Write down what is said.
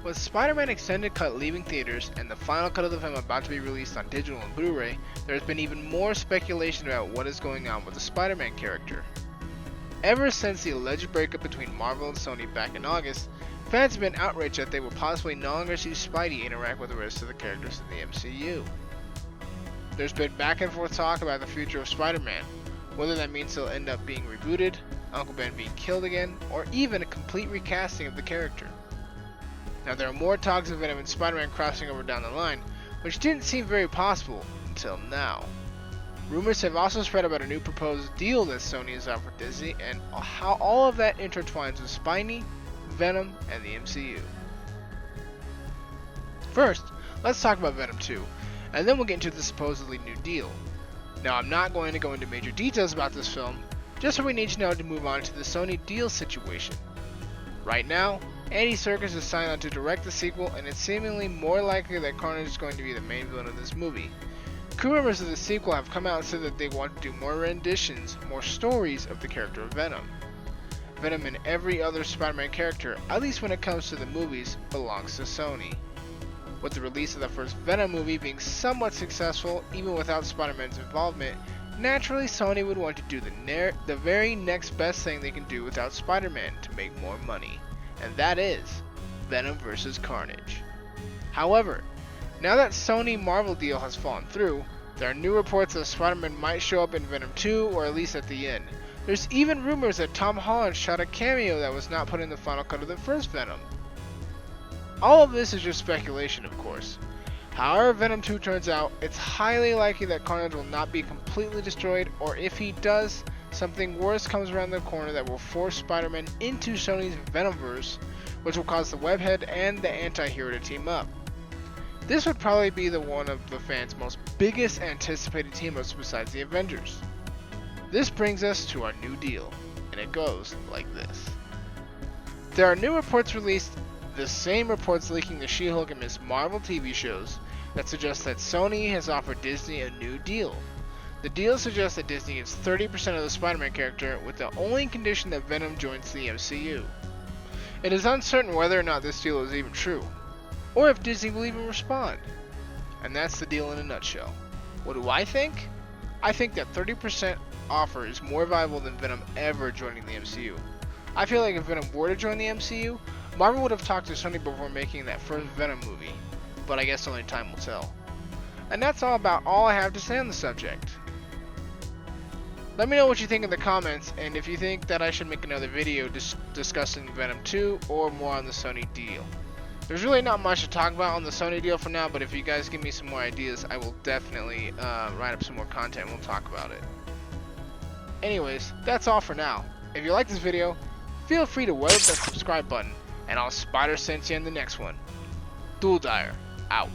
With Spider-Man Extended Cut leaving theaters and the final cut of the film about to be released on digital and Blu-ray, there has been even more speculation about what is going on with the Spider-Man character. Ever since the alleged breakup between Marvel and Sony back in August, fans have been outraged that they will possibly no longer see Spidey interact with the rest of the characters in the MCU. There's been back and forth talk about the future of Spider-Man, whether that means he'll end up being rebooted, Uncle Ben being killed again, or even a complete recasting of the character. Now there are more talks of Venom and Spider-Man crossing over down the line, which didn't seem very possible until now. Rumors have also spread about a new proposed deal that Sony has offered Disney and how all of that intertwines with Spidey, Venom, and the MCU. First, let's talk about Venom 2, and then we'll get into the supposedly new deal. Now I'm not going to go into major details about this film, just what we need to know to move on to the Sony deal situation. Right now, Andy Serkis is signed on to direct the sequel, and it's seemingly more likely that Carnage is going to be the main villain of this movie. Crew members of the sequel have come out and said that they want to do more renditions, more stories of the character of Venom. Venom and every other Spider-Man character, at least when it comes to the movies, belongs to Sony. With the release of the first Venom movie being somewhat successful, even without Spider-Man's involvement, naturally Sony would want to do the very next best thing they can do without Spider-Man to make more money. And that is Venom vs. Carnage. However, now that Sony Marvel deal has fallen through, there are new reports that Spider-Man might show up in Venom 2 or at least at the end. There's even rumors that Tom Holland shot a cameo that was not put in the final cut of the first Venom. All of this is just speculation, of course. However Venom 2 turns out, it's highly likely that Carnage will not be completely destroyed, or if he does, something worse comes around the corner that will force Spider-Man into Sony's Venomverse, which will cause the Webhead and the Anti-Hero to team up. This would probably be one of the fans' most biggest anticipated team-ups besides the Avengers. This brings us to our new deal, and it goes like this. There are new reports released, the same reports leaking the She-Hulk and Ms. Marvel TV shows, that suggest that Sony has offered Disney a new deal. The deal suggests that Disney gets 30% of the Spider-Man character, with the only condition that Venom joins the MCU. It is uncertain whether or not this deal is even true, or if Disney will even respond. And that's the deal in a nutshell. What do I think? I think that 30% offer is more viable than Venom ever joining the MCU. I feel like if Venom were to join the MCU, Marvel would have talked to Sony before making that first Venom movie, but I guess only time will tell. And that's all I have to say on the subject. Let me know what you think in the comments, and if you think that I should make another video discussing Venom 2 or more on the Sony deal. There's really not much to talk about on the Sony deal for now, but if you guys give me some more ideas, I will definitely write up some more content and we'll talk about it. Anyways, that's all for now. If you like this video, feel free to whale up that subscribe button, and I'll spider sense you in the next one. Dual Dyer, out.